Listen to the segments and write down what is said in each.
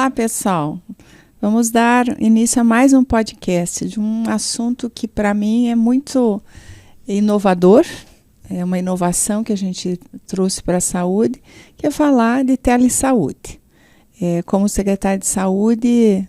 Olá, pessoal. Vamos dar início a mais um podcast de um assunto que, para mim, é muito inovador. É uma inovação que a gente trouxe para a saúde, que é falar de telesaúde. Como secretária de saúde,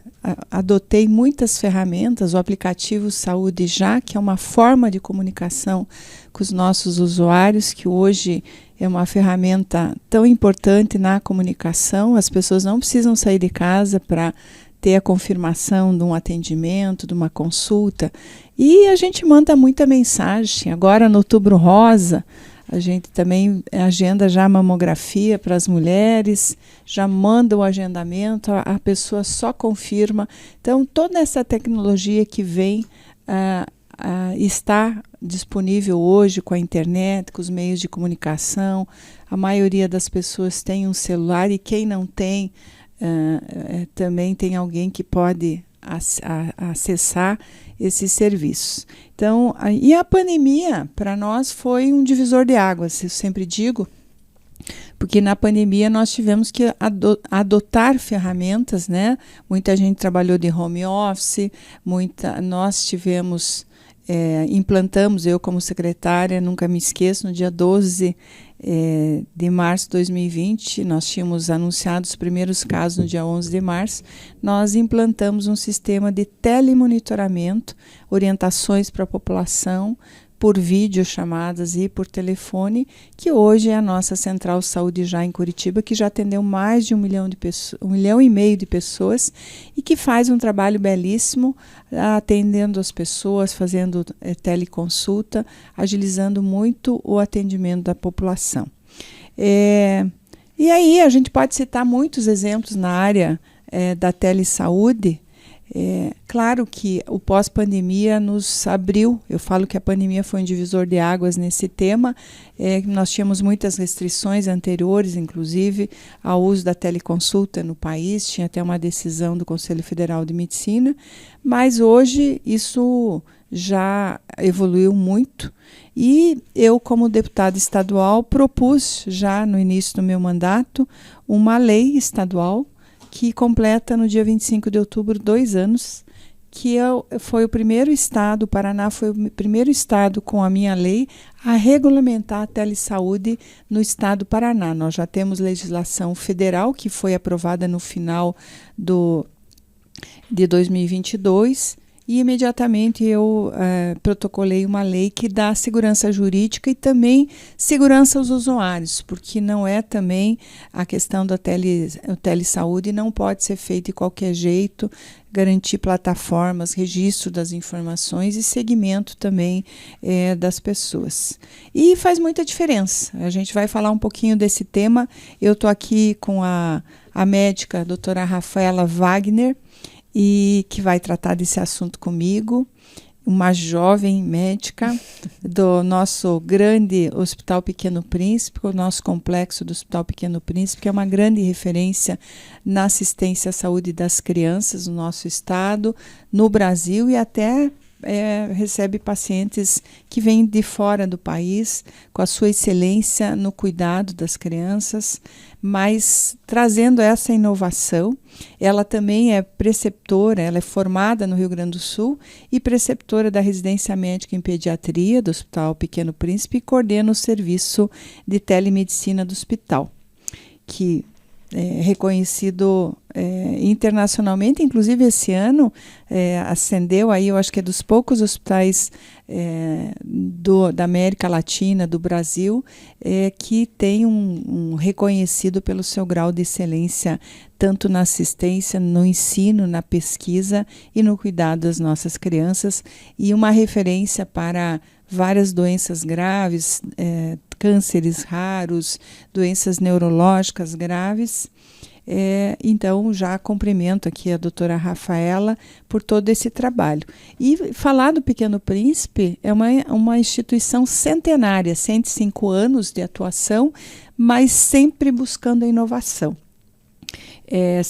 adotei muitas ferramentas, o aplicativo Saúde Já, que é uma forma de comunicação com os nossos usuários, que hoje é uma ferramenta tão importante na comunicação. As pessoas não precisam sair de casa para ter a confirmação de um atendimento, de uma consulta. E a gente manda muita mensagem. Agora, no Outubro Rosa, a gente também agenda já a mamografia para as mulheres, já manda o agendamento, a pessoa só confirma. Então, toda essa tecnologia que vem está disponível hoje com a internet, com os meios de comunicação. A maioria das pessoas tem um celular e quem não tem, também tem alguém que pode acessar esses serviços. Então, e a pandemia, para nós, foi um divisor de águas, eu sempre digo, porque na pandemia nós tivemos que adotar ferramentas, né? Muita gente trabalhou de home office, nós tivemos, implantamos, eu como secretária, nunca me esqueço, no dia 12 de março de 2020, nós tínhamos anunciado os primeiros casos no dia 11 de março, nós implantamos um sistema de telemonitoramento, orientações para a população, por videochamadas e por telefone, que hoje é a nossa Central Saúde Já em Curitiba, que já atendeu mais de 1 milhão de pessoas, 1,5 milhão de pessoas, e que faz um trabalho belíssimo, atendendo as pessoas, fazendo teleconsulta, agilizando muito o atendimento da população. E aí a gente pode citar muitos exemplos na área da telesaúde. Claro que o pós-pandemia nos abriu, eu falo que a pandemia foi um divisor de águas nesse tema, nós tínhamos muitas restrições anteriores, inclusive ao uso da teleconsulta no país, tinha até uma decisão do Conselho Federal de Medicina, mas hoje isso já evoluiu muito e eu, como deputada estadual, propus já no início do meu mandato uma lei estadual que completa no dia 25 de outubro 2 anos, que foi o primeiro estado, o Paraná foi o primeiro estado com a minha lei a regulamentar a telesaúde no estado do Paraná. Nós já temos legislação federal que foi aprovada no final de 2022 e imediatamente eu protocolei uma lei que dá segurança jurídica e também segurança aos usuários, porque não é também a questão da telesaúde, não pode ser feita de qualquer jeito, garantir plataformas, registro das informações e segmento também das pessoas. E faz muita diferença. A gente vai falar um pouquinho desse tema. Eu estou aqui com a médica, a doutora Rafaela Wagner, e que vai tratar desse assunto comigo, uma jovem médica do nosso grande Hospital Pequeno Príncipe, o nosso complexo do Hospital Pequeno Príncipe, que é uma grande referência na assistência à saúde das crianças no nosso estado, no Brasil e até recebe pacientes que vêm de fora do país, com a sua excelência no cuidado das crianças, mas trazendo essa inovação. Ela também é preceptora, ela é formada no Rio Grande do Sul e preceptora da residência médica em pediatria do Hospital Pequeno Príncipe e coordena o serviço de telemedicina do hospital, que é reconhecido internacionalmente, inclusive esse ano ascendeu aí, eu acho que é dos poucos hospitais da América Latina, do Brasil, que tem um reconhecido pelo seu grau de excelência, tanto na assistência, no ensino, na pesquisa e no cuidado das nossas crianças, e uma referência para várias doenças graves, cânceres raros, doenças neurológicas graves. Então, já cumprimento aqui a doutora Rafaela por todo esse trabalho. E falar do Pequeno Príncipe é uma instituição centenária, 105 anos de atuação, mas sempre buscando a inovação. É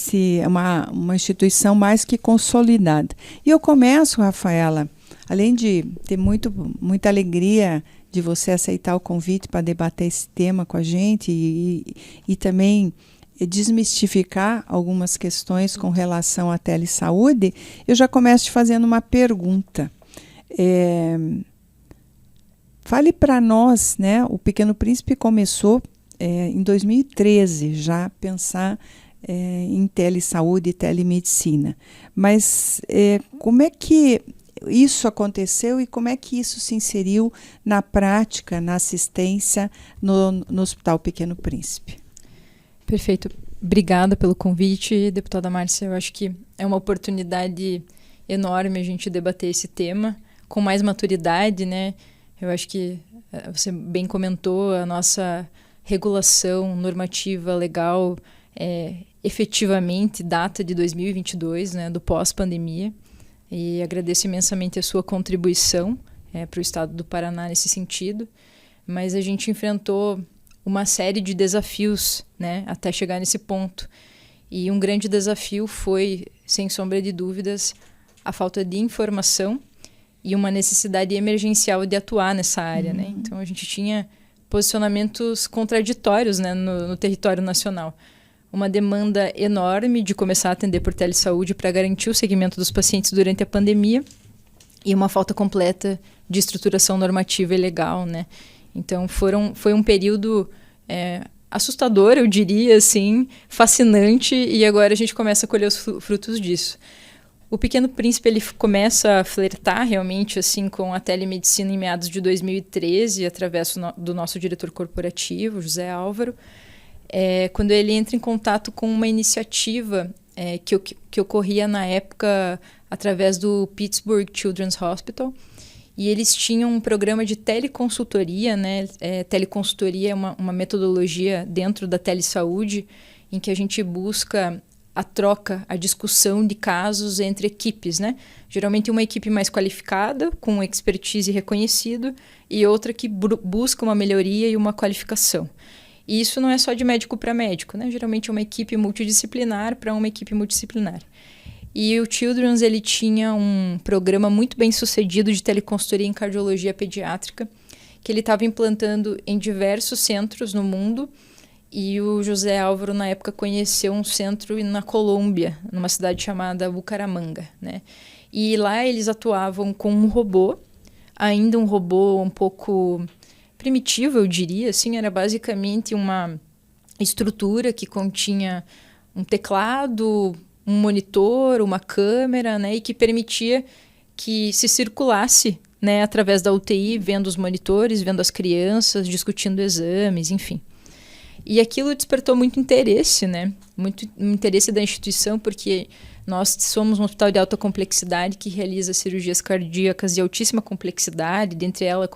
uma instituição mais que consolidada. E eu começo, Rafaela, além de ter muita alegria de você aceitar o convite para debater esse tema com a gente e também desmistificar algumas questões com relação à telesaúde, eu já começo te fazendo uma pergunta. Fale para nós, né? O Pequeno Príncipe começou em 2013 já a pensar em telesaúde e telemedicina. Mas como é que isso aconteceu e como é que isso se inseriu na prática, na assistência no Hospital Pequeno Príncipe? Perfeito. Obrigada pelo convite, deputada Márcia. Eu acho que é uma oportunidade enorme a gente debater esse tema com mais maturidade, né? Eu acho que você bem comentou, a nossa regulação normativa legal efetivamente data de 2022, né, do pós-pandemia, e agradeço imensamente a sua contribuição para o Estado do Paraná nesse sentido, mas a gente enfrentou uma série de desafios, né, até chegar nesse ponto, e um grande desafio foi, sem sombra de dúvidas, a falta de informação e uma necessidade emergencial de atuar nessa área, né? Então a gente tinha posicionamentos contraditórios, né, no território nacional. Uma demanda enorme de começar a atender por telesaúde para garantir o segmento dos pacientes durante a pandemia e uma falta completa de estruturação normativa e legal, né? Então foi um período assustador, eu diria, assim, fascinante, e agora a gente começa a colher os frutos disso. O Pequeno Príncipe ele começa a flertar realmente assim com a telemedicina em meados de 2013, através do nosso diretor corporativo, José Álvaro, quando ele entra em contato com uma iniciativa que ocorria na época através do Pittsburgh Children's Hospital, e eles tinham um programa de teleconsultoria, né? Teleconsultoria é uma metodologia dentro da telesaúde em que a gente busca a troca, a discussão de casos entre equipes, né? Geralmente uma equipe mais qualificada, com expertise reconhecido, e outra que busca uma melhoria e uma qualificação. E isso não é só de médico para médico, né? Geralmente é uma equipe multidisciplinar para uma equipe multidisciplinar. E o Children's ele tinha um programa muito bem sucedido de teleconsultoria em cardiologia pediátrica, que ele estava implantando em diversos centros no mundo. E o José Álvaro, na época, conheceu um centro na Colômbia, numa cidade chamada Bucaramanga, né? E lá eles atuavam com um robô, ainda um robô um pouco primitivo, eu diria, assim, era basicamente uma estrutura que continha um teclado, um monitor, uma câmera, né? E que permitia que se circulasse, né, através da UTI, vendo os monitores, vendo as crianças, discutindo exames, enfim. E aquilo despertou muito interesse, né? Muito interesse da instituição, porque nós somos um hospital de alta complexidade que realiza cirurgias cardíacas de altíssima complexidade, dentre elas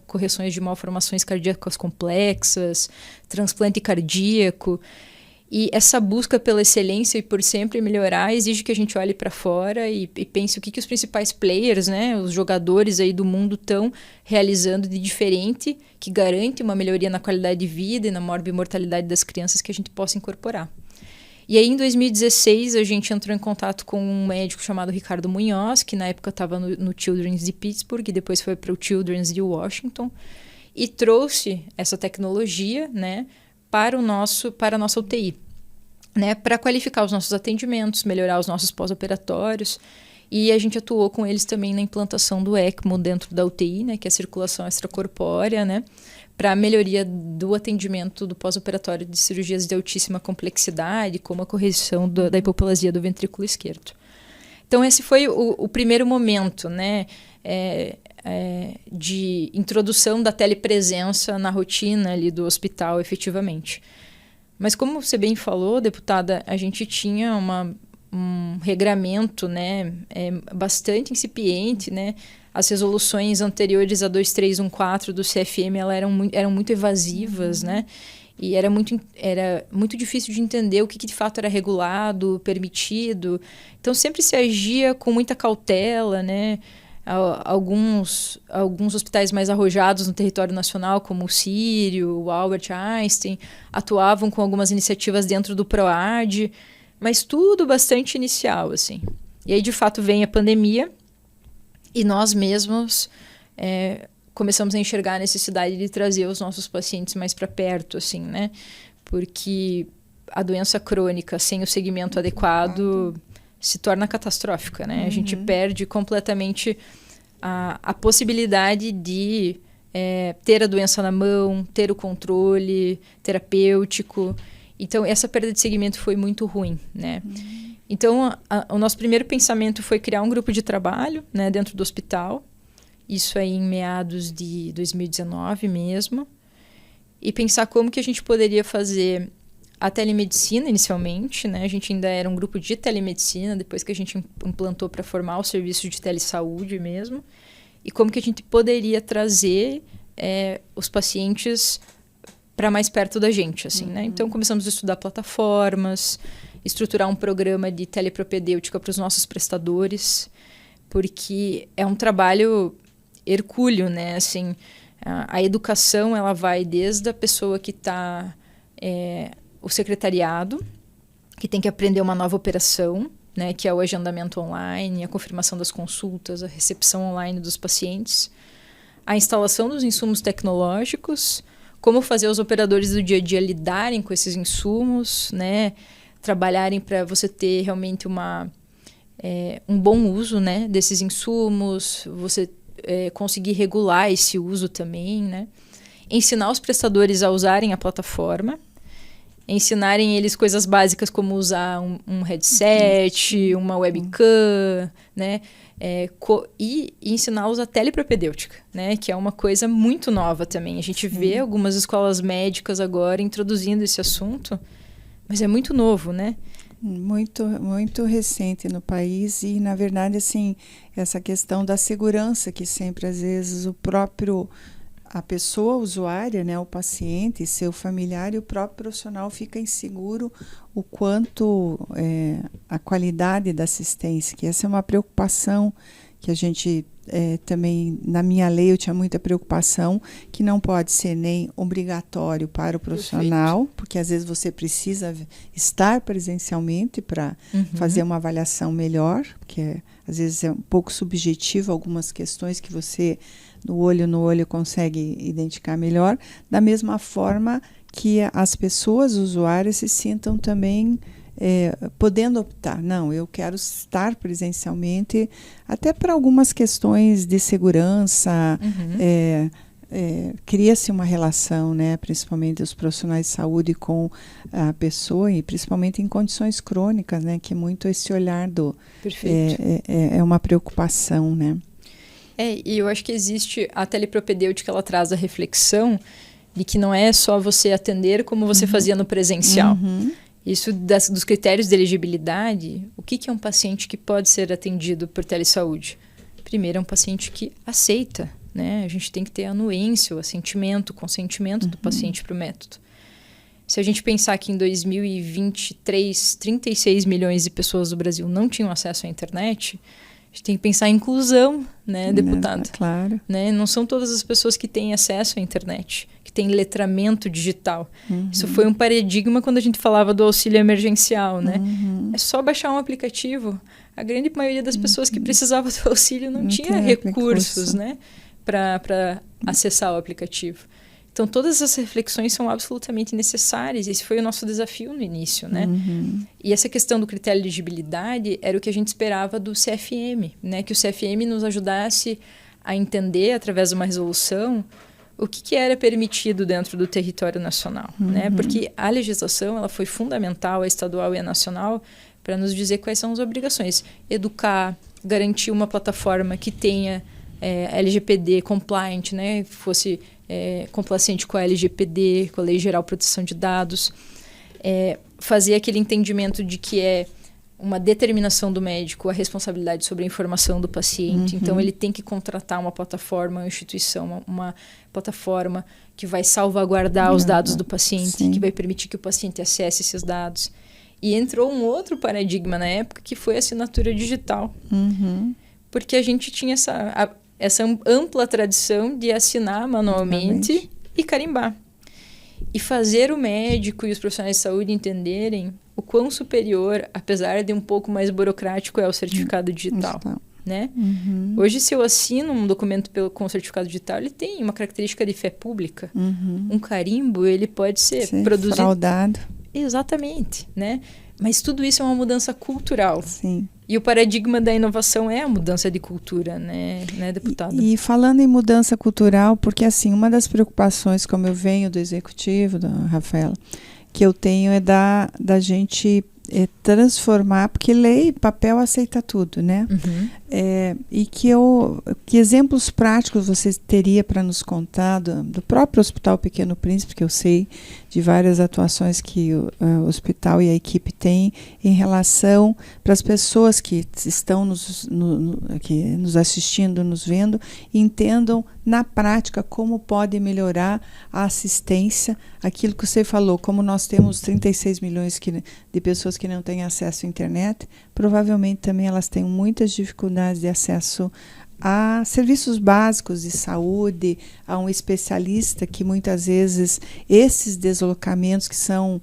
correções de malformações cardíacas complexas, transplante cardíaco. E essa busca pela excelência e por sempre melhorar exige que a gente olhe para fora e pense o que os principais players, né, os jogadores aí do mundo estão realizando de diferente, que garante uma melhoria na qualidade de vida e na morbimortalidade das crianças que a gente possa incorporar. E aí, em 2016, a gente entrou em contato com um médico chamado Ricardo Munhoz, que na época estava no Children's de Pittsburgh e depois foi para o Children's de Washington, e trouxe essa tecnologia, né, para a nossa UTI, né, para qualificar os nossos atendimentos, melhorar os nossos pós-operatórios, e a gente atuou com eles também na implantação do ECMO dentro da UTI, né, que é a circulação extracorpórea, né, para a melhoria do atendimento do pós-operatório de cirurgias de altíssima complexidade, como a correção da hipoplasia do ventrículo esquerdo. Então esse foi o primeiro momento, né, de introdução da telepresença na rotina ali do hospital efetivamente. Mas como você bem falou, deputada, a gente tinha um regramento, né, bastante incipiente, né? As resoluções anteriores a 2314 do CFM eram muito evasivas, né? E era muito difícil de entender o que de fato era regulado, permitido. Então sempre se agia com muita cautela, né? Alguns hospitais mais arrojados no território nacional, como o Sírio, o Albert Einstein, atuavam com algumas iniciativas dentro do PROAD, mas tudo bastante inicial, assim. E aí, de fato, vem a pandemia e nós mesmos começamos a enxergar a necessidade de trazer os nossos pacientes mais para perto, assim, né? Porque a doença crônica sem o segmento adequado se torna catastrófica, né? A gente perde completamente a possibilidade de ter a doença na mão, ter o controle terapêutico. Então, essa perda de segmento foi muito ruim, né? Então, o nosso primeiro pensamento foi criar um grupo de trabalho, né, dentro do hospital. Isso aí em meados de 2019 mesmo. E pensar como que a gente poderia fazer a telemedicina inicialmente, né? A gente ainda era um grupo de telemedicina, depois que a gente implantou para formar o serviço de telesaúde mesmo. E como que a gente poderia trazer os pacientes para mais perto da gente, assim, né? Então, começamos a estudar plataformas, estruturar um programa de telepropedêutica para os nossos prestadores, porque é um trabalho hercúleo, né? Assim, a educação, ela vai desde a pessoa que está... o secretariado, que tem que aprender uma nova operação, né, que é o agendamento online, a confirmação das consultas, a recepção online dos pacientes, a instalação dos insumos tecnológicos, como fazer os operadores do dia a dia lidarem com esses insumos, né, trabalharem para você ter realmente um bom uso, né, desses insumos, você conseguir regular esse uso também, né, ensinar os prestadores a usarem a plataforma, ensinarem eles coisas básicas como usar um headset, uma webcam, né? E ensiná-los a telepropedêutica, né? Que é uma coisa muito nova também. A gente vê algumas escolas médicas agora introduzindo esse assunto, mas é muito novo, né? Muito, muito recente no país e, na verdade, assim, essa questão da segurança que sempre, às vezes, a pessoa usuária, né, o paciente, seu familiar e o próprio profissional fica inseguro o quanto a qualidade da assistência, que essa é uma preocupação que a gente também, na minha lei, eu tinha muita preocupação, que não pode ser nem obrigatório para o profissional, perfeito, porque às vezes você precisa estar presencialmente para fazer uma avaliação melhor, porque às vezes é um pouco subjetivo algumas questões que você no olho consegue identificar melhor, da mesma forma que as pessoas usuárias se sintam também podendo optar. Não, eu quero estar presencialmente, até para algumas questões de segurança, cria-se uma relação, né, principalmente os profissionais de saúde com a pessoa, e principalmente em condições crônicas, né, que muito esse olhar é uma preocupação, né? E eu acho que existe a telepropedêutica, ela traz a reflexão de que não é só você atender como você fazia no presencial. Isso dos critérios de elegibilidade, o que é um paciente que pode ser atendido por telesaúde? Primeiro, é um paciente que aceita, né? A gente tem que ter a anuência, o assentimento, o consentimento do paciente para o método. Se a gente pensar que em 2023, 36 milhões de pessoas do Brasil não tinham acesso à internet, a gente tem que pensar em inclusão, né, deputado? Claro. Né? Não são todas as pessoas que têm acesso à internet, que têm letramento digital. Isso foi um paradigma quando a gente falava do auxílio emergencial, né? É só baixar um aplicativo. A grande maioria das pessoas que precisavam do auxílio não tinha recursos, né, para acessar o aplicativo. Então, todas essas reflexões são absolutamente necessárias. Esse foi o nosso desafio no início, né? E essa questão do critério de elegibilidade era o que a gente esperava do CFM, né? Que o CFM nos ajudasse a entender, através de uma resolução, o que era permitido dentro do território nacional, né? Porque a legislação, ela foi fundamental, a estadual e a nacional, para nos dizer quais são as obrigações. Educar, garantir uma plataforma que tenha LGPD compliant, né? Fosse complacente com a LGPD, com a Lei Geral de Proteção de Dados, fazer aquele entendimento de que é uma determinação do médico a responsabilidade sobre a informação do paciente. Então, ele tem que contratar uma plataforma, uma instituição, uma plataforma que vai salvaguardar os dados do paciente, que vai permitir que o paciente acesse esses dados. E entrou um outro paradigma na época, que foi a assinatura digital. Porque a gente tinha essa ampla tradição de assinar manualmente e carimbar. E fazer o médico e os profissionais de saúde entenderem o quão superior, apesar de um pouco mais burocrático, é o certificado digital. Né? Hoje, se eu assino um documento com certificado digital, ele tem uma característica de fé pública. Um carimbo, ele pode ser produzido... Exatamente, né? Mas tudo isso é uma mudança cultural. Sim. E o paradigma da inovação é a mudança de cultura, né deputada? E falando em mudança cultural, porque assim, uma das preocupações, como eu venho do executivo, Rafaela, que eu tenho é da gente transformar, porque lei, papel aceita tudo, né? Uhum. E que exemplos práticos você teria para nos contar do próprio Hospital Pequeno Príncipe, que eu sei de várias atuações que o hospital e a equipe têm em relação para as pessoas que estão nos assistindo, nos vendo, e entendam na prática como pode melhorar a assistência, aquilo que você falou, como nós temos 36 milhões de pessoas que não têm acesso à internet, provavelmente também elas têm muitas dificuldades de acesso a serviços básicos de saúde, a um especialista, que muitas vezes esses deslocamentos que são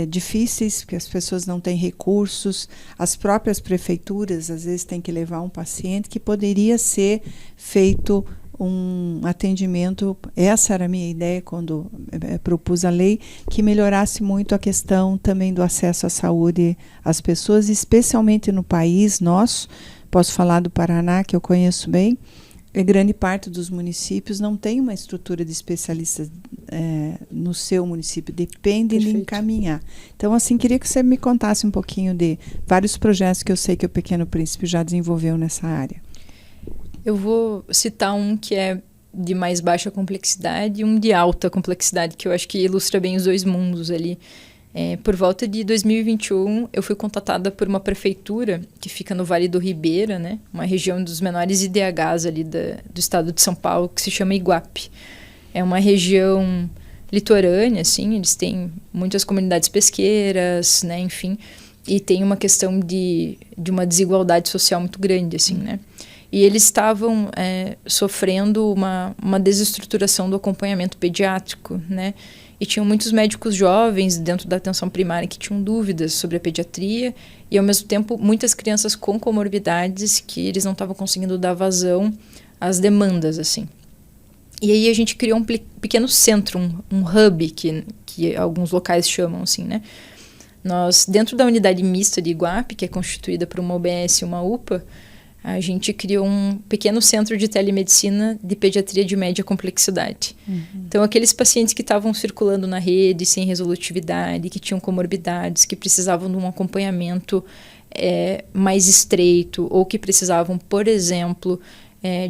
difíceis, porque as pessoas não têm recursos, as próprias prefeituras às vezes têm que levar um paciente, que poderia ser feito um atendimento. Essa era a minha ideia quando propus a lei, que melhorasse muito a questão também do acesso à saúde às pessoas, especialmente no país nosso. Posso falar do Paraná, que eu conheço bem. Grande parte dos municípios não tem uma estrutura de especialistas no seu município, depende de encaminhar. Então, assim, queria que você me contasse um pouquinho de vários projetos que eu sei que o Pequeno Príncipe já desenvolveu nessa área. Eu vou citar um que é de mais baixa complexidade e um de alta complexidade, que eu acho que ilustra bem os dois mundos ali. Por volta de 2021, eu fui contatada por uma prefeitura que fica no Vale do Ribeira, né? Uma região dos menores IDHs ali do estado de São Paulo, que se chama Iguape. É uma região litorânea, assim, eles têm muitas comunidades pesqueiras, né? Enfim, e tem uma questão de uma desigualdade social muito grande, assim, né? E eles estavam sofrendo uma desestruturação do acompanhamento pediátrico, né? E tinham muitos médicos jovens dentro da atenção primária que tinham dúvidas sobre a pediatria e, ao mesmo tempo, muitas crianças com comorbidades que eles não estavam conseguindo dar vazão às demandas, assim. E aí a gente criou um pequeno centro, um hub, que alguns locais chamam, assim, né? Nós, dentro da unidade mista de Iguape, que é constituída por uma UBS e uma UPA, a gente criou um pequeno centro de telemedicina de pediatria de média complexidade. Uhum. Então, aqueles pacientes que estavam circulando na rede sem resolutividade, que tinham comorbidades, que precisavam de um acompanhamento mais estreito, ou que precisavam, por exemplo,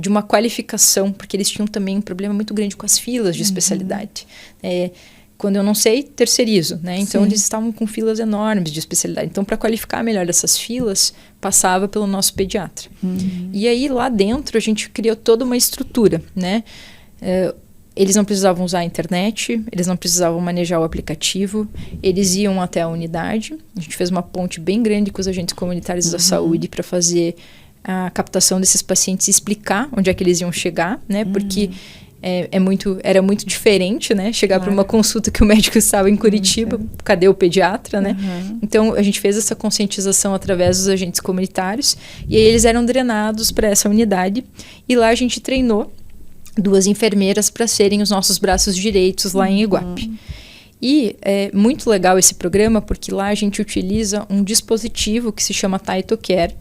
de uma qualificação, porque eles tinham também um problema muito grande com as filas de especialidade. Quando eu não sei, terceirizo, né? Então, eles estavam com filas enormes de especialidade. Então, para qualificar melhor essas filas, passava pelo nosso pediatra. Uhum. E aí, lá dentro, a gente criou toda uma estrutura, né? Eles não precisavam usar a internet, eles não precisavam manejar o aplicativo, eles iam até a unidade. A gente fez uma ponte bem grande com os agentes comunitários da saúde para fazer a captação desses pacientes e explicar onde é que eles iam chegar, né? Porque era muito diferente, né? Chegar para uma consulta que o médico estava em Curitiba, cadê o pediatra, né? Então, a gente fez essa conscientização através dos agentes comunitários e aí eles eram drenados para essa unidade e lá a gente treinou 2 enfermeiras para serem os nossos braços direitos lá em Iguape. E é muito legal esse programa porque lá a gente utiliza um dispositivo que se chama TaitoCare.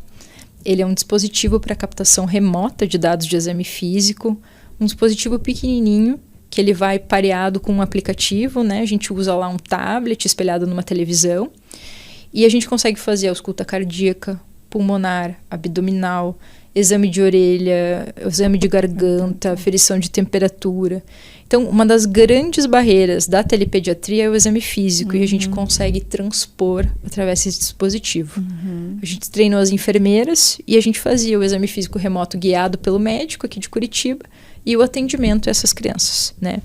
Ele é um dispositivo para captação remota de dados de exame físico, um dispositivo pequenininho, que ele vai pareado com um aplicativo, né? A gente usa lá um tablet espelhado numa televisão e a gente consegue fazer ausculta cardíaca, pulmonar, abdominal, exame de orelha, exame de garganta, aferição de temperatura. Então, uma das grandes barreiras da telepediatria é o exame físico e a gente consegue transpor através desse dispositivo. A gente treinou as enfermeiras e a gente fazia o exame físico remoto guiado pelo médico aqui de Curitiba e o atendimento a essas crianças, né?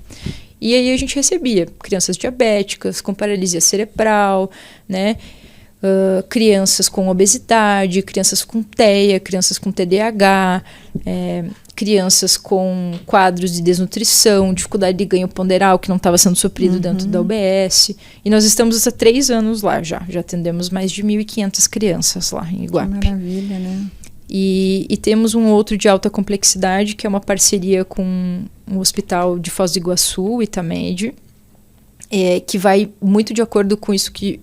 E aí a gente recebia crianças diabéticas, com paralisia cerebral, né? Crianças com obesidade, crianças com TEA, crianças com TDAH, crianças com quadros de desnutrição, dificuldade de ganho ponderal que não estava sendo suprido dentro da UBS. E nós estamos há 3 anos lá já atendemos mais de 1.500 crianças lá em Iguape. Que maravilha, né? E temos um outro de alta complexidade, que é uma parceria com o Hospital de Foz do Iguaçu, o Itamed. que vai muito de acordo com isso que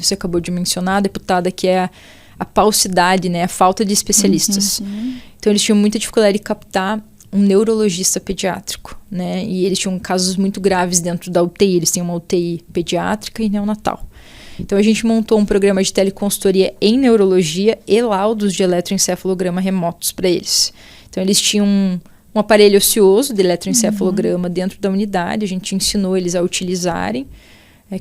você acabou de mencionar, deputada, que é a paucidade, né, a falta de especialistas. Então, eles tinham muita dificuldade de captar um neurologista pediátrico, né, e eles tinham casos muito graves dentro da UTI, eles têm uma UTI pediátrica e neonatal. Então, a gente montou um programa de teleconsultoria em neurologia e laudos de eletroencefalograma remotos para eles. Então, eles tinham um aparelho ocioso de eletroencefalograma dentro da unidade, a gente ensinou eles a utilizarem,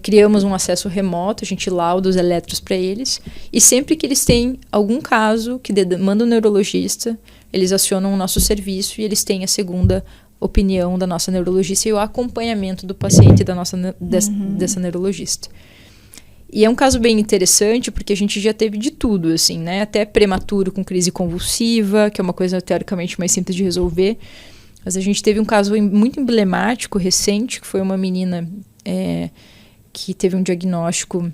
criamos um acesso remoto, a gente lauda os eletros para eles, e sempre que eles têm algum caso que demanda um neurologista, eles acionam o nosso serviço e eles têm a segunda opinião da nossa neurologista e o acompanhamento do paciente dessa neurologista. E é um caso bem interessante porque a gente já teve de tudo, assim, né? Até prematuro com crise convulsiva, que é uma coisa teoricamente mais simples de resolver. Mas a gente teve um caso muito emblemático, recente, que foi uma menina que teve um diagnóstico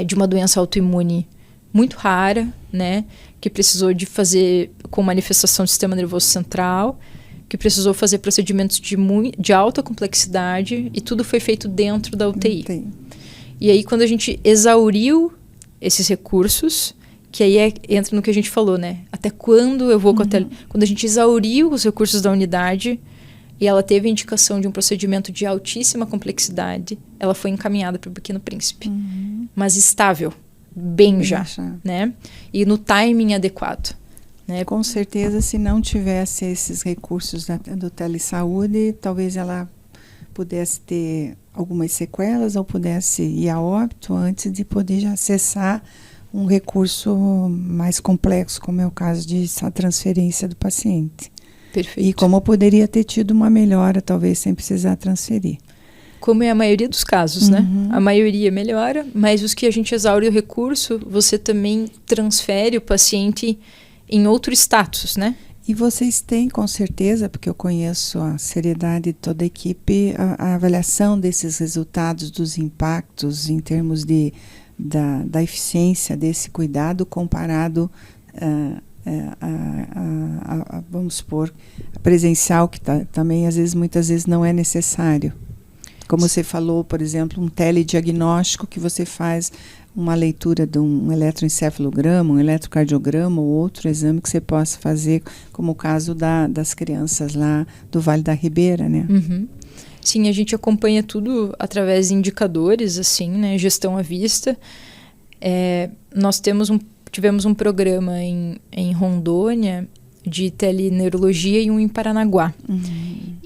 de uma doença autoimune muito rara, né? Que precisou de fazer com manifestação do sistema nervoso central, que precisou fazer procedimentos de alta complexidade e tudo foi feito dentro da UTI. E aí, quando a gente exauriu esses recursos, que aí entra no que a gente falou, né? Até quando eu vou com a Quando a gente exauriu os recursos da unidade e ela teve a indicação de um procedimento de altíssima complexidade, ela foi encaminhada para o Pequeno Príncipe. Mas estável, bem já, né? E no timing adequado. Né? Com certeza, se não tivesse esses recursos do Telesaúde, talvez ela pudesse ter algumas sequelas ou pudesse ir a óbito antes de poder já acessar um recurso mais complexo, como é o caso de transferência do paciente. Perfeito. E como poderia ter tido uma melhora, talvez sem precisar transferir. Como é a maioria dos casos, né? A maioria melhora, mas os que a gente exaure o recurso, você também transfere o paciente em outro status, né? E vocês têm, com certeza, porque eu conheço a seriedade de toda a equipe, a avaliação desses resultados, dos impactos em termos da eficiência desse cuidado comparado vamos supor, presencial, que também muitas vezes não é necessário. Como você falou, por exemplo, um telediagnóstico que você faz uma leitura de um eletroencefalograma, um eletrocardiograma ou outro exame que você possa fazer, como o caso das crianças lá do Vale da Ribeira, né? Sim, a gente acompanha tudo através de indicadores, assim, né? Gestão à vista. Nós tivemos um programa em Rondônia de teleneurologia e um em Paranaguá.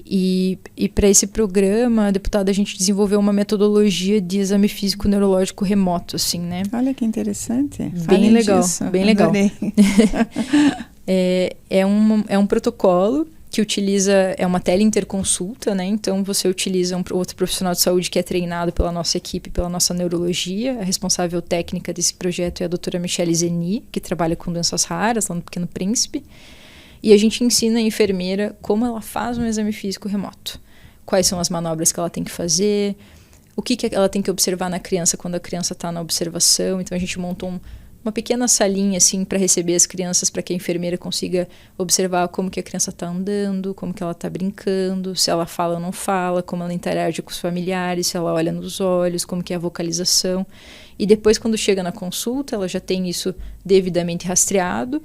E para esse programa, deputada, a gente desenvolveu uma metodologia de exame físico neurológico remoto, assim, né? Olha que interessante. Bem legal, bem legal. É um protocolo que utiliza, uma teleinterconsulta, né? Então, você utiliza outro profissional de saúde que é treinado pela nossa equipe, pela nossa neurologia. A responsável técnica desse projeto é a doutora Michele Zeni, que trabalha com doenças raras lá no Pequeno Príncipe. E a gente ensina a enfermeira como ela faz um exame físico remoto. Quais são as manobras que ela tem que fazer, o que ela tem que observar na criança quando a criança está na observação. Então, a gente montou uma pequena salinha assim, para receber as crianças, para que a enfermeira consiga observar como que a criança está andando, como que ela está brincando, se ela fala ou não fala, como ela interage com os familiares, se ela olha nos olhos, como que é a vocalização. E depois, quando chega na consulta, ela já tem isso devidamente rastreado.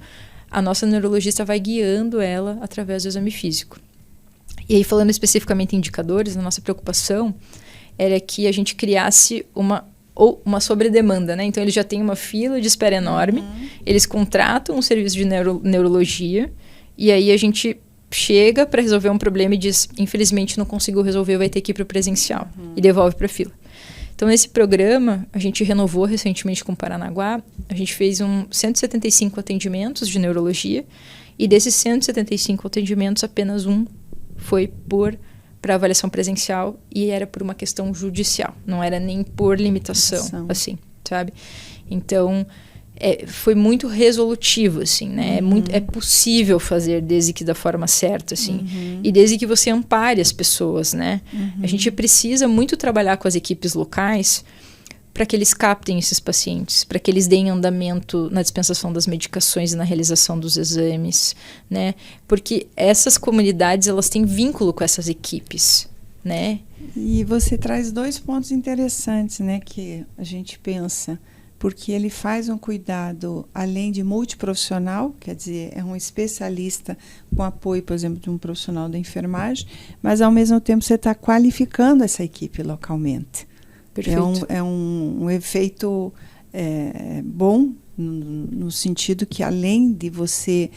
A nossa neurologista vai guiando ela através do exame físico. E aí, falando especificamente em indicadores, a nossa preocupação era que a gente criasse uma sobredemanda, né? Então, eles já têm uma fila de espera enorme, eles contratam um serviço de neurologia, e aí a gente chega para resolver um problema e diz, infelizmente não conseguiu resolver, vai ter que ir para o presencial, e devolve para a fila. Então, nesse programa, a gente renovou recentemente com o Paranaguá, a gente fez 175 atendimentos de neurologia, e desses 175 atendimentos, apenas um foi para avaliação presencial, e era por uma questão judicial, não era nem por limitação, assim, sabe? Então, foi muito resolutivo, assim, né? É possível fazer desde que da forma certa, assim, e desde que você ampare as pessoas, né? A gente precisa muito trabalhar com as equipes locais para que eles captem esses pacientes, para que eles deem andamento na dispensação das medicações e na realização dos exames, né? Porque essas comunidades, elas têm vínculo com essas equipes, né? E você traz 2 pontos interessantes, né, que a gente pensa, porque ele faz um cuidado além de multiprofissional, quer dizer, é um especialista com apoio, por exemplo, de um profissional da enfermagem, mas ao mesmo tempo você está qualificando essa equipe localmente. Perfeito. É um efeito bom, no sentido que além de você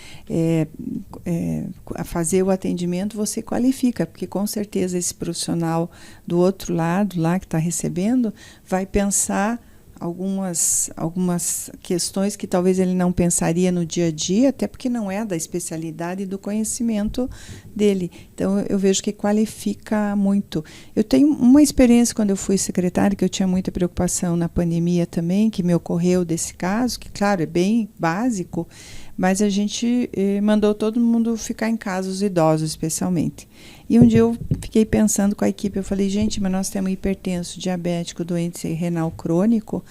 fazer o atendimento, você qualifica, porque com certeza esse profissional do outro lado, lá que está recebendo, vai pensar algumas questões que talvez ele não pensaria no dia a dia, até porque não é da especialidade e do conhecimento dele. Então, eu vejo que qualifica muito. Eu tenho uma experiência quando eu fui secretária, que eu tinha muita preocupação na pandemia também, que me ocorreu desse caso, que, claro, é bem básico, mas a gente mandou todo mundo ficar em casa, os idosos especialmente. E um dia eu fiquei pensando com a equipe, eu falei, gente, mas nós temos hipertenso, diabético, doente renal crônico,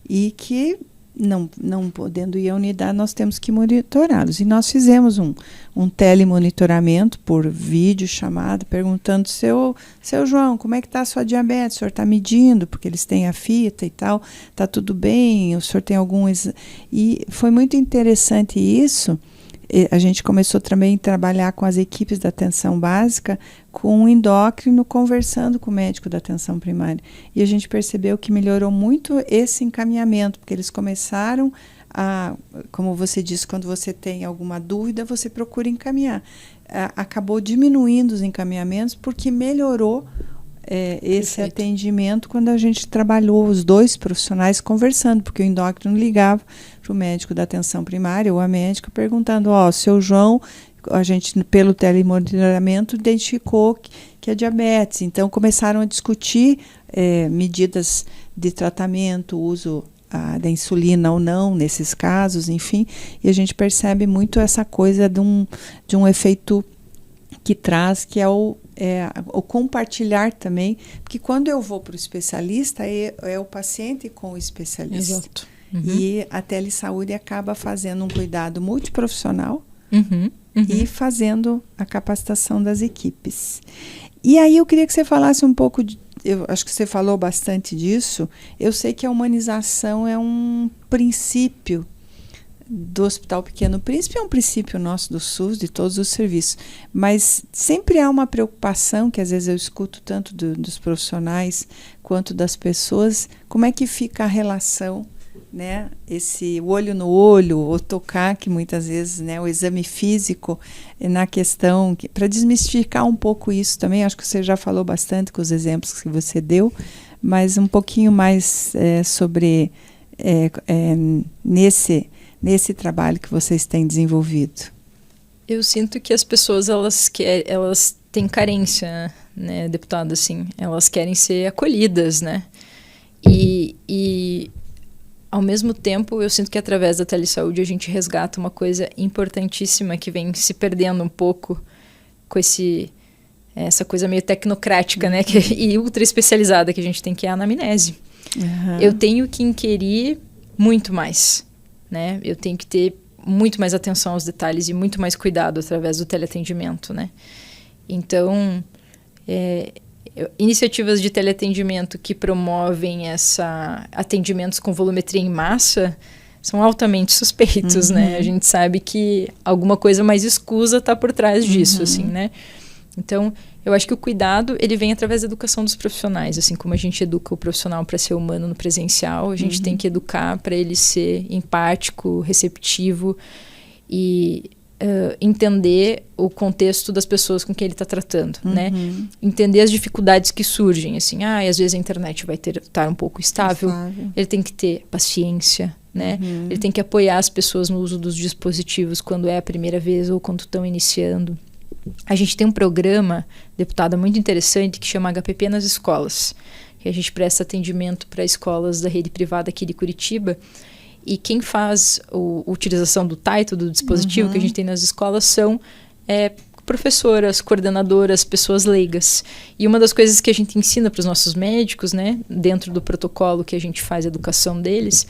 e que, não podendo ir à unidade, nós temos que monitorá-los. E nós fizemos um telemonitoramento por vídeo chamado, perguntando, seu João, como é que está a sua diabetes? O senhor está medindo, porque eles têm a fita e tal, está tudo bem? O senhor tem algum... E foi muito interessante isso. A gente começou também a trabalhar com as equipes da atenção básica, com o endócrino, conversando com o médico da atenção primária. E a gente percebeu que melhorou muito esse encaminhamento, porque eles começaram a, como você disse, quando você tem alguma dúvida, você procura encaminhar. Acabou diminuindo os encaminhamentos, porque melhorou esse Perfeito. Atendimento quando a gente trabalhou os 2 profissionais conversando, porque o endócrino ligava para o médico da atenção primária ou a médica perguntando, seu João, a gente pelo telemonitoramento identificou que é diabetes. Então começaram a discutir medidas de tratamento, uso da insulina ou não nesses casos, enfim, e a gente percebe muito essa coisa de um efeito que traz, que é o compartilhar também, porque quando eu vou para o especialista, é o paciente com o especialista. Exato. Uhum. E a telesaúde acaba fazendo um cuidado multiprofissional e fazendo a capacitação das equipes. E aí eu queria que você falasse um pouco, eu acho que você falou bastante disso, eu sei que a humanização é um princípio do Hospital Pequeno Príncipe, é um princípio nosso do SUS, de todos os serviços, mas sempre há uma preocupação, que às vezes eu escuto tanto dos profissionais quanto das pessoas, como é que fica a relação, né, esse olho no olho, o tocar, que muitas vezes, né, o exame físico, na questão, para desmistificar um pouco isso também, acho que você já falou bastante com os exemplos que você deu, mas um pouquinho mais sobre nesse trabalho que vocês têm desenvolvido. Eu sinto que as pessoas, elas têm carência, né, deputada, assim, elas querem ser acolhidas, né, e ao mesmo tempo eu sinto que através da telesaúde a gente resgata uma coisa importantíssima que vem se perdendo um pouco com essa coisa meio tecnocrática, né, e ultra especializada que a gente tem, que é a anamnese. Eu tenho que inquirir muito mais, né? Eu tenho que ter muito mais atenção aos detalhes e muito mais cuidado através do teleatendimento, né? Então, iniciativas de teleatendimento que promovem atendimentos com volumetria em massa são altamente suspeitos, né? A gente sabe que alguma coisa mais escusa está por trás disso, assim, né? Então, eu acho que o cuidado, ele vem através da educação dos profissionais. Assim como a gente educa o profissional para ser humano no presencial, a gente tem que educar para ele ser empático, receptivo e entender o contexto das pessoas com quem ele está tratando, né? Entender as dificuldades que surgem, assim, às vezes a internet vai estar um pouco instável. Ele tem que ter paciência, né? Ele tem que apoiar as pessoas no uso dos dispositivos quando é a primeira vez ou quando estão iniciando. A gente tem um programa, deputada, muito interessante que chama HPP nas escolas, que a gente presta atendimento para escolas da rede privada aqui de Curitiba, e quem faz a utilização do TAITO, do dispositivo que a gente tem nas escolas, são professoras, coordenadoras, pessoas leigas. E uma das coisas que a gente ensina para os nossos médicos, né, dentro do protocolo que a gente faz a educação deles,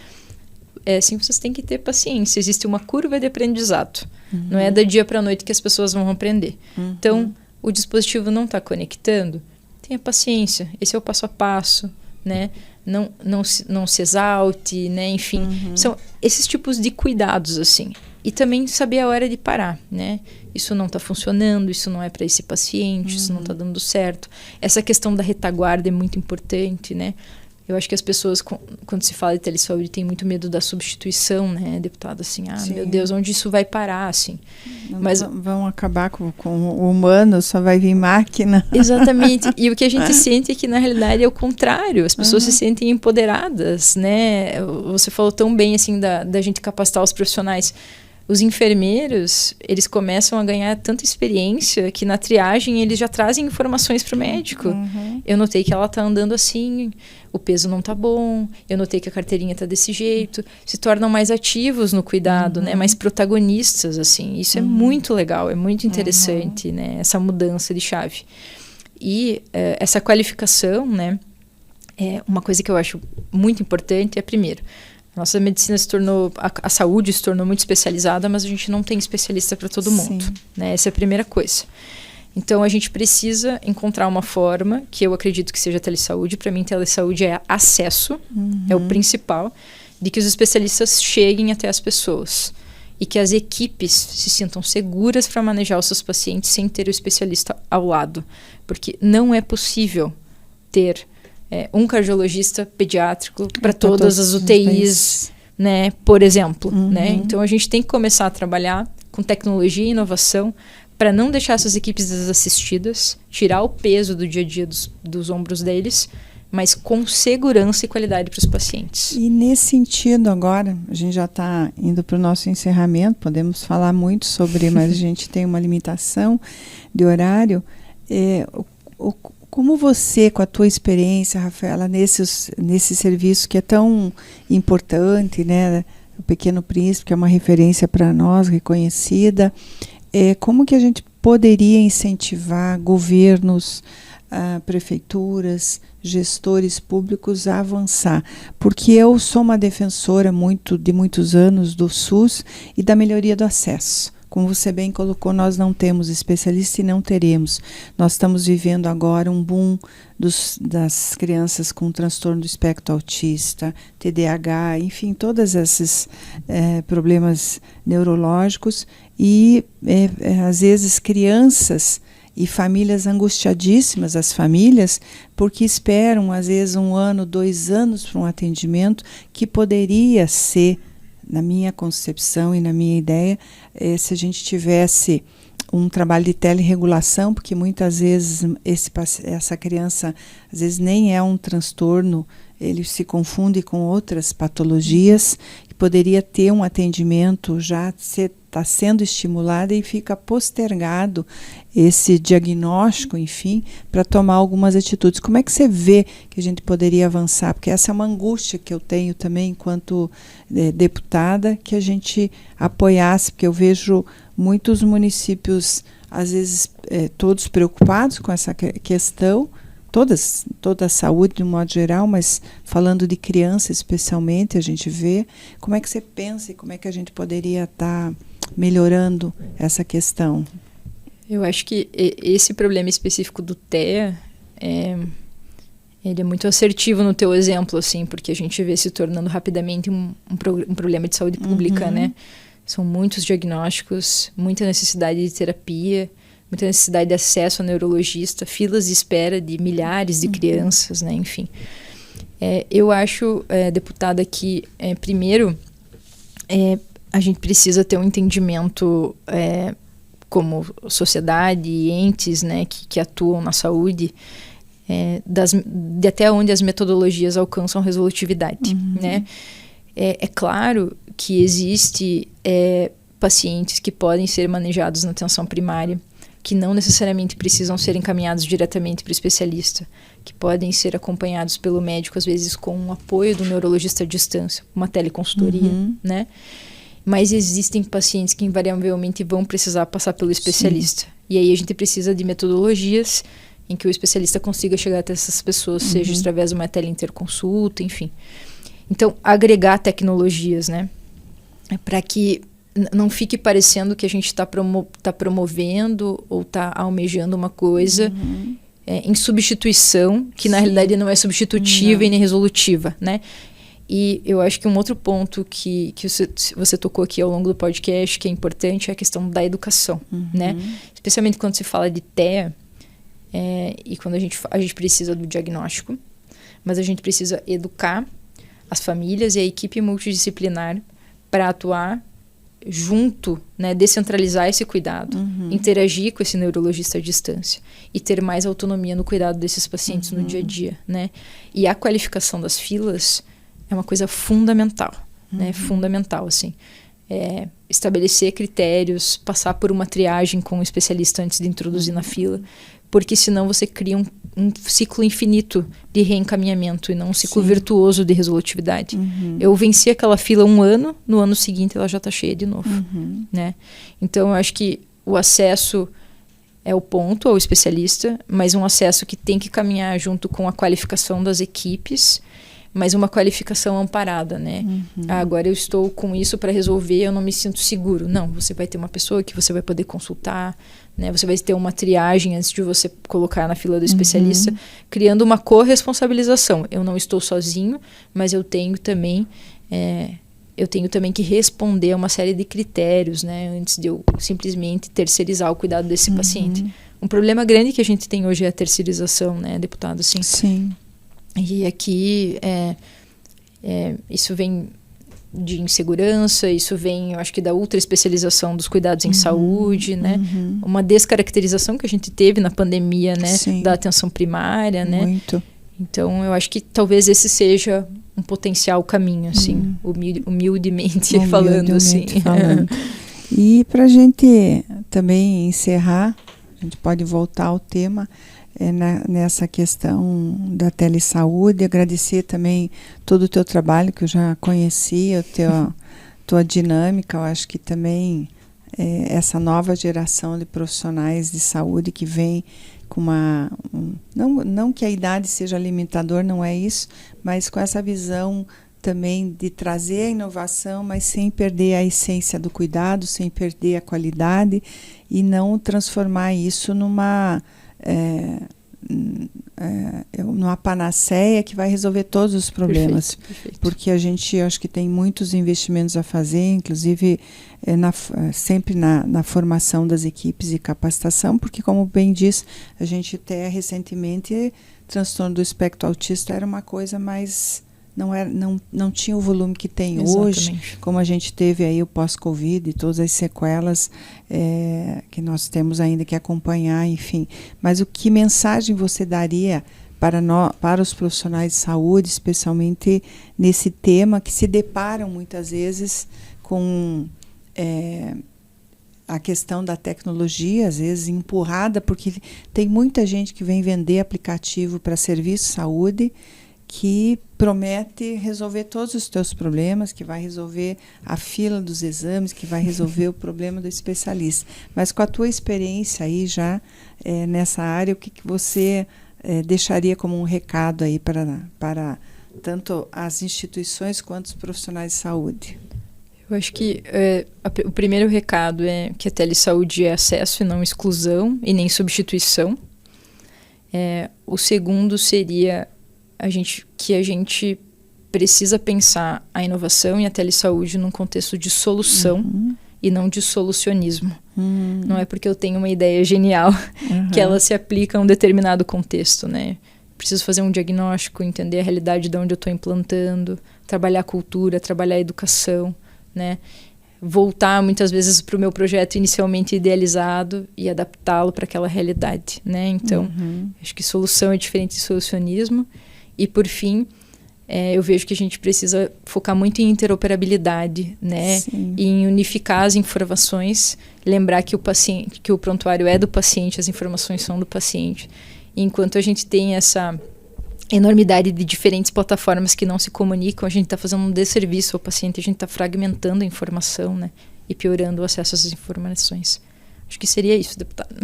assim, vocês têm que ter paciência. Existe uma curva de aprendizado. Não é da dia para a noite que as pessoas vão aprender. Então, o dispositivo não está conectando. tenha paciência, esse é o passo a passo, né? Não se exalte, né? Enfim, são esses tipos de cuidados, assim. E também saber a hora de parar, né? Isso não está funcionando, isso não é para esse paciente, isso não está dando certo. Essa questão da retaguarda é muito importante, né? Eu acho que as pessoas, quando se fala de telesaúde, têm muito medo da substituição, né, deputada? Assim, Sim. Meu Deus, onde isso vai parar, assim? Mas vão acabar com o humano, só vai vir máquina. Exatamente. E o que a gente sente é que, na realidade, é o contrário. As pessoas se sentem empoderadas, né? Você falou tão bem, assim, da gente capacitar os profissionais. Os enfermeiros, eles começam a ganhar tanta experiência que na triagem eles já trazem informações para o médico. Eu notei que ela está andando assim, o peso não está bom, eu notei que a carteirinha está desse jeito. Se tornam mais ativos no cuidado, né? Mais protagonistas, assim. Isso é muito legal, é muito interessante, né? Essa mudança de chave. E essa qualificação, né? É uma coisa que eu acho muito importante. Primeiro, nossa medicina se tornou, a saúde se tornou muito especializada, mas a gente não tem especialista para todo mundo, né? Essa é a primeira coisa. Então, a gente precisa encontrar uma forma, que eu acredito que seja a telesaúde. Para mim, telesaúde é acesso, é o principal, de que os especialistas cheguem até as pessoas e que as equipes se sintam seguras para manejar os seus pacientes sem ter o especialista ao lado. Porque não é possível ter um cardiologista pediátrico para todas as UTIs, né, por exemplo. Né? Então, a gente tem que começar a trabalhar com tecnologia e inovação para não deixar essas equipes desassistidas, tirar o peso do dia a dia dos ombros deles, mas com segurança e qualidade para os pacientes. E nesse sentido agora, a gente já está indo para o nosso encerramento, podemos falar muito sobre, mas a gente tem uma limitação de horário. Como você, com a tua experiência, Rafaela, nesse serviço que é tão importante, né, o Pequeno Príncipe, que é uma referência para nós, reconhecida, como que a gente poderia incentivar governos, prefeituras, gestores públicos a avançar? Porque eu sou uma defensora de muitos anos do SUS e da melhoria do acesso. Como você bem colocou, nós não temos especialista e não teremos. Nós estamos vivendo agora um boom das crianças com transtorno do espectro autista, TDAH, enfim, todos esses problemas neurológicos e, às vezes, crianças e famílias angustiadíssimas, as famílias, porque esperam, às vezes, 1 ano, 2 anos para um atendimento que poderia ser, na minha concepção e na minha ideia, se a gente tivesse um trabalho de teleregulação, porque muitas vezes essa criança, às vezes nem é um transtorno, ele se confunde com outras patologias, que poderia ter um atendimento, já está sendo estimulado e fica postergado esse diagnóstico, enfim, para tomar algumas atitudes. Como é que você vê que a gente poderia avançar? Porque essa é uma angústia que eu tenho também enquanto deputada, que a gente apoiasse, porque eu vejo muitos municípios, às vezes, todos preocupados com essa questão, toda a saúde de um modo geral, mas falando de criança especialmente, a gente vê. Como é que você pensa e como é que a gente poderia estar melhorando essa questão? Eu acho que esse problema específico do TEA, ele é muito assertivo no teu exemplo, assim, porque a gente vê se tornando rapidamente um problema de saúde pública, né? São muitos diagnósticos, muita necessidade de terapia, muita necessidade de acesso a neurologista, filas de espera de milhares de crianças, né? Enfim. Eu acho, deputada, que, primeiro, a gente precisa ter um entendimento como sociedade e entes, né, que atuam na saúde, de até onde as metodologias alcançam resolutividade. Né? É claro que existe pacientes que podem ser manejados na atenção primária, que não necessariamente precisam ser encaminhados diretamente para o especialista, que podem ser acompanhados pelo médico, às vezes com o apoio do neurologista à distância, uma teleconsultoria, né? Mas existem pacientes que invariavelmente vão precisar passar pelo especialista. Sim. E aí a gente precisa de metodologias em que o especialista consiga chegar até essas pessoas, seja através de uma teleinterconsulta, enfim. Então, agregar tecnologias, né? Para que não fique parecendo que a gente está promovendo ou está almejando uma coisa em substituição, que na realidade não é substitutiva e nem resolutiva, né? E eu acho que um outro ponto que você tocou aqui ao longo do podcast, que é importante, é a questão da educação, né? Especialmente quando se fala de TEA, e quando a gente precisa do diagnóstico, mas a gente precisa educar as famílias e a equipe multidisciplinar para atuar junto, né, descentralizar esse cuidado, interagir com esse neurologista à distância e ter mais autonomia no cuidado desses pacientes no dia a dia, né? E a qualificação das filas é uma coisa fundamental, né? Fundamental, assim. Estabelecer critérios, passar por uma triagem com o especialista antes de introduzir na fila, porque senão você cria um ciclo infinito de reencaminhamento e não um ciclo virtuoso de resolutividade. Eu venci aquela fila 1 ano, no ano seguinte ela já está cheia de novo, né? Então eu acho que o acesso é o ponto ao especialista, mas um acesso que tem que caminhar junto com a qualificação das equipes, mas uma qualificação amparada, né? Agora eu estou com isso para resolver, eu não me sinto seguro. Não, você vai ter uma pessoa que você vai poder consultar, né? Você vai ter uma triagem antes de você colocar na fila do especialista, criando uma corresponsabilização. Eu não estou sozinho, mas eu tenho também que responder a uma série de critérios, né? Antes de eu simplesmente terceirizar o cuidado desse paciente. Um problema grande que a gente tem hoje é a terceirização, né, deputado? Assim. Sim. E aqui isso vem de insegurança, isso vem, eu acho que da ultra especialização dos cuidados em saúde, né? Uma descaracterização que a gente teve na pandemia, né? Sim. Da atenção primária, né? Muito. Então, eu acho que talvez esse seja um potencial caminho, assim, humildemente falando, assim. E para a gente também encerrar, a gente pode voltar ao tema, nessa questão da telesaúde, agradecer também todo o teu trabalho, que eu já conhecia, tua dinâmica. Eu acho que também essa nova geração de profissionais de saúde que vem com não que a idade seja limitador, não é isso, mas com essa visão também de trazer a inovação, mas sem perder a essência do cuidado, sem perder a qualidade, e não transformar isso numa panaceia que vai resolver todos os problemas. Perfeito. Porque a gente, acho que tem muitos investimentos a fazer, inclusive sempre na formação das equipes e capacitação, porque, como bem diz, a gente até recentemente, transtorno do espectro autista era uma coisa mais... Não tinha o volume que tem hoje, como a gente teve aí o pós-Covid e todas as sequelas que nós temos ainda que acompanhar, enfim. Mas que mensagem você daria para os profissionais de saúde, especialmente nesse tema, que se deparam muitas vezes com a questão da tecnologia, às vezes empurrada, porque tem muita gente que vem vender aplicativo para serviço de saúde, que promete resolver todos os teus problemas, que vai resolver a fila dos exames, que vai resolver o problema do especialista. Mas com a tua experiência aí já nessa área, o que você deixaria como um recado aí para tanto as instituições quanto os profissionais de saúde? Eu acho que o primeiro recado é que a telesaúde é acesso e não exclusão e nem substituição. O segundo seria que a gente precisa pensar a inovação e a telesaúde num contexto de solução e não de solucionismo. Não é porque eu tenho uma ideia genial que ela se aplica a um determinado contexto, né? Preciso fazer um diagnóstico, entender a realidade de onde eu estou implantando, trabalhar a cultura, trabalhar a educação, né? Voltar muitas vezes para o meu projeto inicialmente idealizado e adaptá-lo para aquela realidade, né? Então, acho que solução é diferente de solucionismo. E, por fim, eu vejo que a gente precisa focar muito em interoperabilidade, né? E em unificar as informações, lembrar que o prontuário é do paciente, as informações são do paciente. E enquanto a gente tem essa enormidade de diferentes plataformas que não se comunicam, a gente está fazendo um desserviço ao paciente, a gente está fragmentando a informação, né? E piorando o acesso às informações. Acho que seria isso, deputada.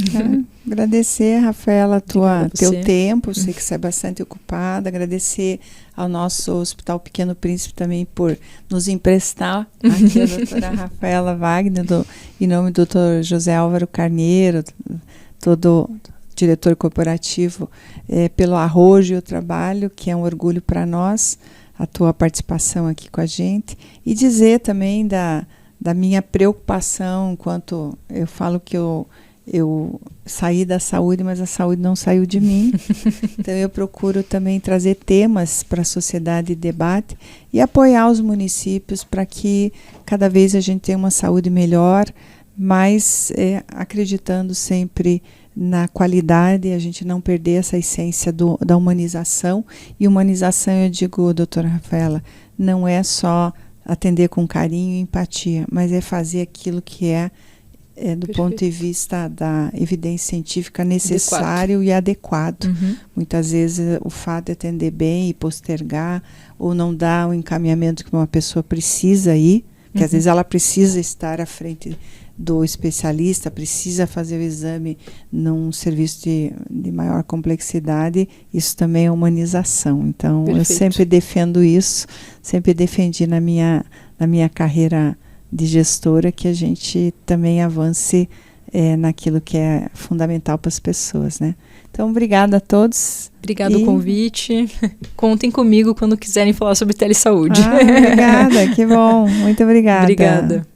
Agradecer, Rafaela, teu tempo, sei que você é bastante ocupada, agradecer ao nosso Hospital Pequeno Príncipe também por nos emprestar aqui a doutora Rafaela Wagner, em nome do doutor José Álvaro Carneiro, diretor corporativo, pelo arrojo e o trabalho, que é um orgulho para nós, a tua participação aqui com a gente, e dizer também da minha preocupação, enquanto eu falo que eu saí da saúde, mas a saúde não saiu de mim. Então eu procuro também trazer temas para a sociedade de debate e apoiar os municípios para que cada vez a gente tenha uma saúde melhor, mas acreditando sempre na qualidade, a gente não perder essa essência da humanização. E humanização, eu digo, doutora Rafaela, não é só atender com carinho e empatia, mas é fazer aquilo que é do Perfeito. ponto de vista da evidência científica necessário e adequado. Muitas vezes o fato de atender bem e postergar ou não dar o encaminhamento que uma pessoa precisa ir, porque às vezes ela precisa estar à frente do especialista, precisa fazer o exame num serviço de maior complexidade, isso também é humanização. Então, Perfeito. eu sempre defendo isso, sempre defendi na minha carreira de gestora, que a gente também avance naquilo que é fundamental para as pessoas, né? Então, obrigada a todos. Obrigada o convite. Contem comigo quando quiserem falar sobre telesaúde. Obrigada, que bom. Muito obrigada. Obrigada.